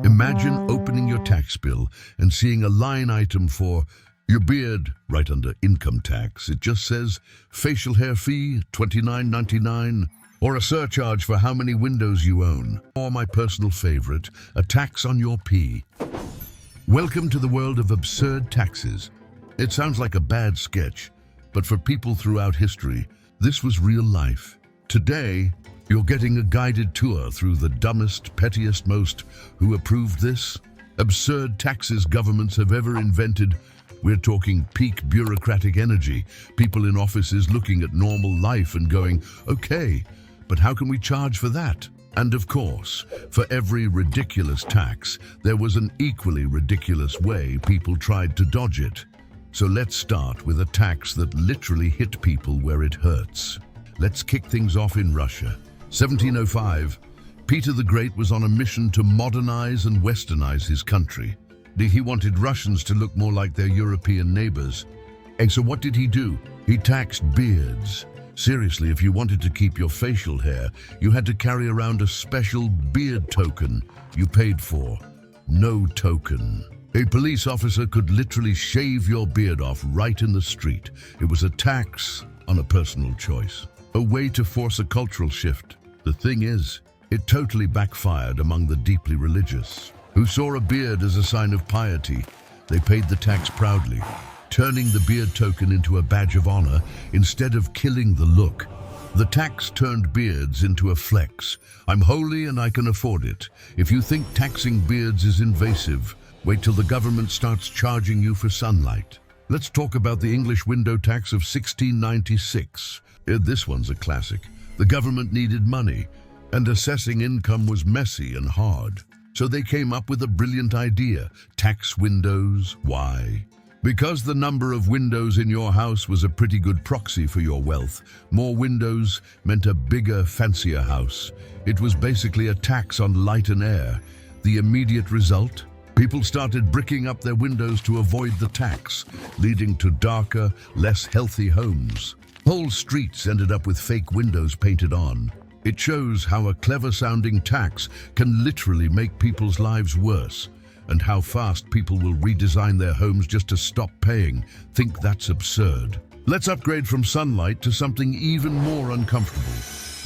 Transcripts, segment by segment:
Imagine opening your tax bill and seeing a line item for your beard right under income tax. It just says facial hair fee, $29.99, or a surcharge for how many windows you own. Or my personal favorite, a tax on your pee. Welcome to the world of absurd taxes. It sounds like a bad sketch, but for people throughout history, this was real life. Today, you're getting a guided tour through the dumbest, pettiest, most who approved this absurd taxes governments have ever invented. We're talking peak bureaucratic energy, people in offices looking at normal life and going, okay, but how can we charge for that? And of course, for every ridiculous tax, there was an equally ridiculous way people tried to dodge it. So let's start with a tax that literally hit people where it hurts. Let's kick things off in Russia. 1705, Peter the Great was on a mission to modernize and westernize his country. He wanted Russians to look more like their European neighbors. And so what did he do? He taxed beards. Seriously, if you wanted to keep your facial hair, you had to carry around a special beard token you paid for. No token. A police officer could literally shave your beard off right in the street. It was a tax on a personal choice. A way to force a cultural shift. The thing is, it totally backfired among the deeply religious, who saw a beard as a sign of piety. They paid the tax proudly, turning the beard token into a badge of honor instead of killing the look. The tax turned beards into a flex. I'm holy and I can afford it. If you think taxing beards is invasive, wait till the government starts charging you for sunlight. Let's talk about the English window tax of 1696. This one's a classic. The government needed money, and assessing income was messy and hard. So they came up with a brilliant idea: tax windows. Why? Because the number of windows in your house was a pretty good proxy for your wealth. More windows meant a bigger, fancier house. It was basically a tax on light and air. The immediate result? People started bricking up their windows to avoid the tax, leading to darker, less healthy homes. Whole streets ended up with fake windows painted on. It shows how a clever-sounding tax can literally make people's lives worse, and how fast people will redesign their homes just to stop paying. Think that's absurd. Let's upgrade from sunlight to something even more uncomfortable: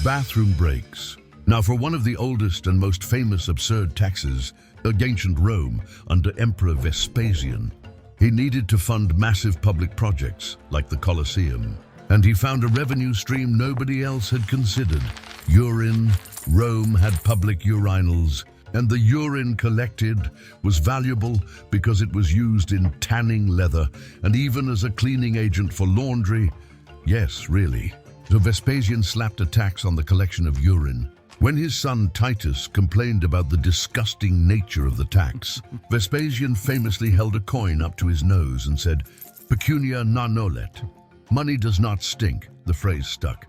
bathroom breaks. Now, for one of the oldest and most famous absurd taxes, ancient Rome, under Emperor Vespasian, he needed to fund massive public projects like the Colosseum. And he found a revenue stream nobody else had considered: urine. Rome had public urinals, and the urine collected was valuable because it was used in tanning leather and even as a cleaning agent for laundry. Yes, really. So Vespasian slapped a tax on the collection of urine. When his son Titus complained about the disgusting nature of the tax, Vespasian famously held a coin up to his nose and said, "Pecunia non olet." Money does not stink. The phrase stuck,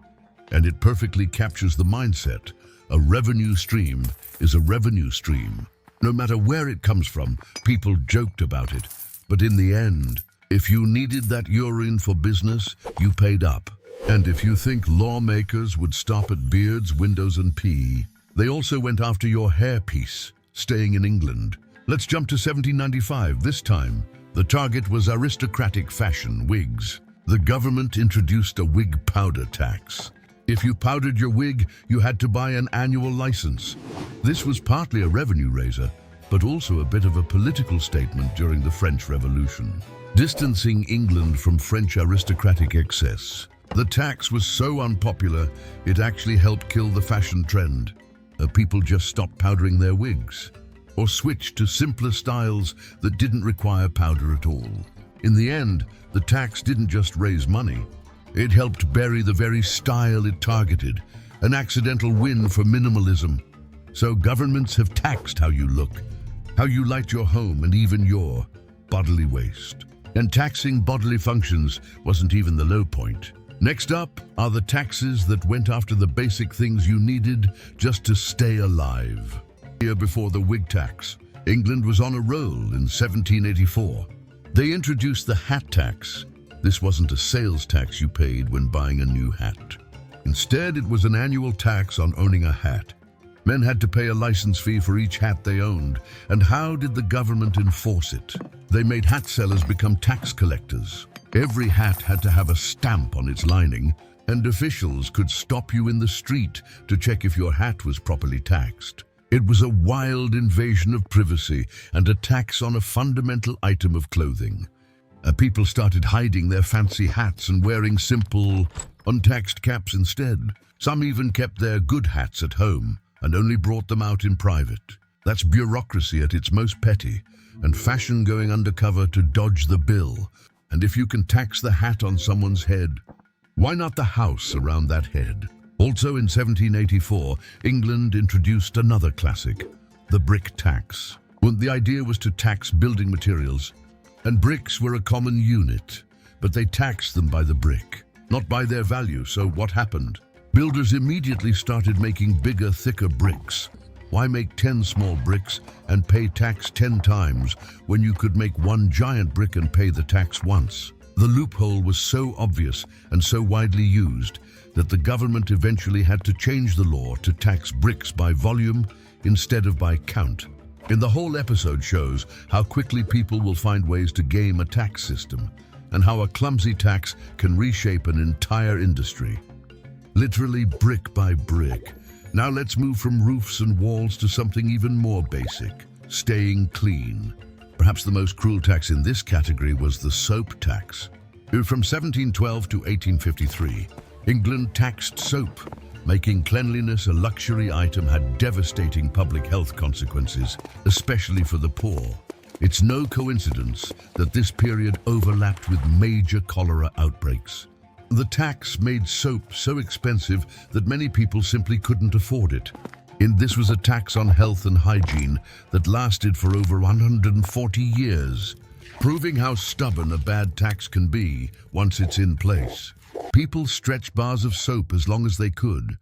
and it perfectly captures the mindset. A revenue stream is a revenue stream. No matter where it comes from, people joked about it. But in the end, if you needed that urine for business, you paid up. And if you think lawmakers would stop at beards, windows, and pee, they also went after your hairpiece, staying in England. Let's jump to 1795. This time, the target was aristocratic fashion, wigs. The government introduced a wig powder tax. If you powdered your wig, you had to buy an annual license. This was partly a revenue raiser, but also a bit of a political statement during the French Revolution, distancing England from French aristocratic excess. The tax was so unpopular, it actually helped kill the fashion trend. People just stopped powdering their wigs, or switched to simpler styles that didn't require powder at all. In the end, the tax didn't just raise money. It helped bury the very style it targeted, an accidental win for minimalism. So governments have taxed how you look, how you light your home, and even your bodily waste. And taxing bodily functions wasn't even the low point. Next up are the taxes that went after the basic things you needed just to stay alive. Year before the wig tax, England was on a roll in 1784. They introduced the hat tax. This wasn't a sales tax you paid when buying a new hat. Instead, it was an annual tax on owning a hat. Men had to pay a license fee for each hat they owned. And how did the government enforce it? They made hat sellers become tax collectors. Every hat had to have a stamp on its lining, and officials could stop you in the street to check if your hat was properly taxed. It was a wild invasion of privacy and a tax on a fundamental item of clothing. People started hiding their fancy hats and wearing simple, untaxed caps instead. Some even kept their good hats at home and only brought them out in private. That's bureaucracy at its most petty, and fashion going undercover to dodge the bill. And if you can tax the hat on someone's head, why not the house around that head? Also in 1784, England introduced another classic, the brick tax. Well, the idea was to tax building materials, and bricks were a common unit, but they taxed them by the brick, not by their value. So what happened? Builders immediately started making bigger, thicker bricks. Why make 10 small bricks and pay tax 10 times when you could make one giant brick and pay the tax once? The loophole was so obvious and so widely used that the government eventually had to change the law to tax bricks by volume instead of by count. In the whole episode shows how quickly people will find ways to game a tax system and how a clumsy tax can reshape an entire industry. Literally brick by brick. Now let's move from roofs and walls to something even more basic, staying clean. Perhaps the most cruel tax in this category was the soap tax. From 1712 to 1853, England taxed soap. Making cleanliness a luxury item had devastating public health consequences, especially for the poor. It's no coincidence that this period overlapped with major cholera outbreaks. The tax made soap so expensive that many people simply couldn't afford it. This was a tax on health and hygiene that lasted for over 140 years, proving how stubborn a bad tax can be once it's in place. People stretched bars of soap as long as they could,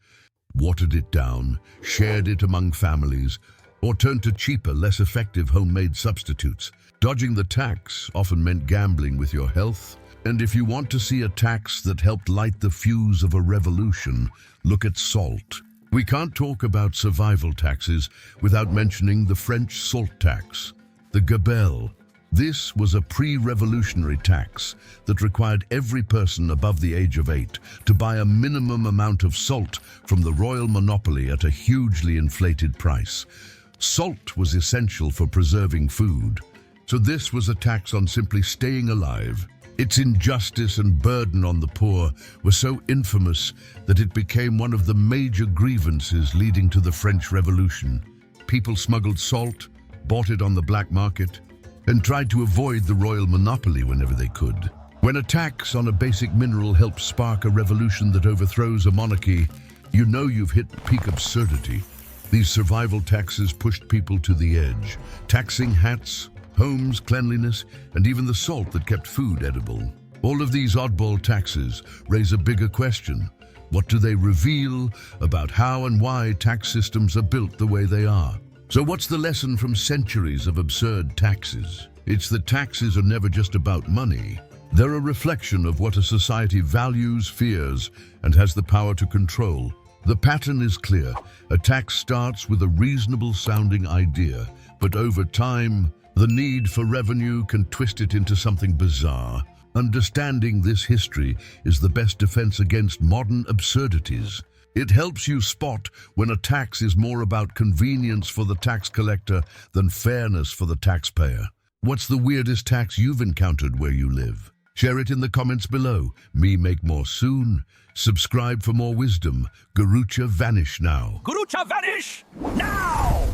watered it down, shared it among families, or turned to cheaper, less effective homemade substitutes. Dodging the tax often meant gambling with your health. And if you want to see a tax that helped light the fuse of a revolution, look at salt. We can't talk about survival taxes without mentioning the French salt tax, the gabelle. This was a pre-revolutionary tax that required every person above the age of 8 to buy a minimum amount of salt from the royal monopoly at a hugely inflated price. Salt was essential for preserving food, so this was a tax on simply staying alive. Its injustice and burden on the poor were so infamous that it became one of the major grievances leading to the French Revolution. People smuggled salt, bought it on the black market, and tried to avoid the royal monopoly whenever they could. When a tax on a basic mineral helps spark a revolution that overthrows a monarchy, you know you've hit peak absurdity. These survival taxes pushed people to the edge, taxing hats, homes, cleanliness, and even the salt that kept food edible. All of these oddball taxes raise a bigger question. What do they reveal about how and why tax systems are built the way they are? So what's the lesson from centuries of absurd taxes? It's that taxes are never just about money. They're a reflection of what a society values, fears, and has the power to control. The pattern is clear. A tax starts with a reasonable sounding idea, but over time, the need for revenue can twist it into something bizarre. Understanding this history is the best defense against modern absurdities. It helps you spot when a tax is more about convenience for the tax collector than fairness for the taxpayer. What's the weirdest tax you've encountered where you live? Share it in the comments below. Me make more soon. Subscribe for more wisdom. Garucha vanish now. Gurucha vanish now!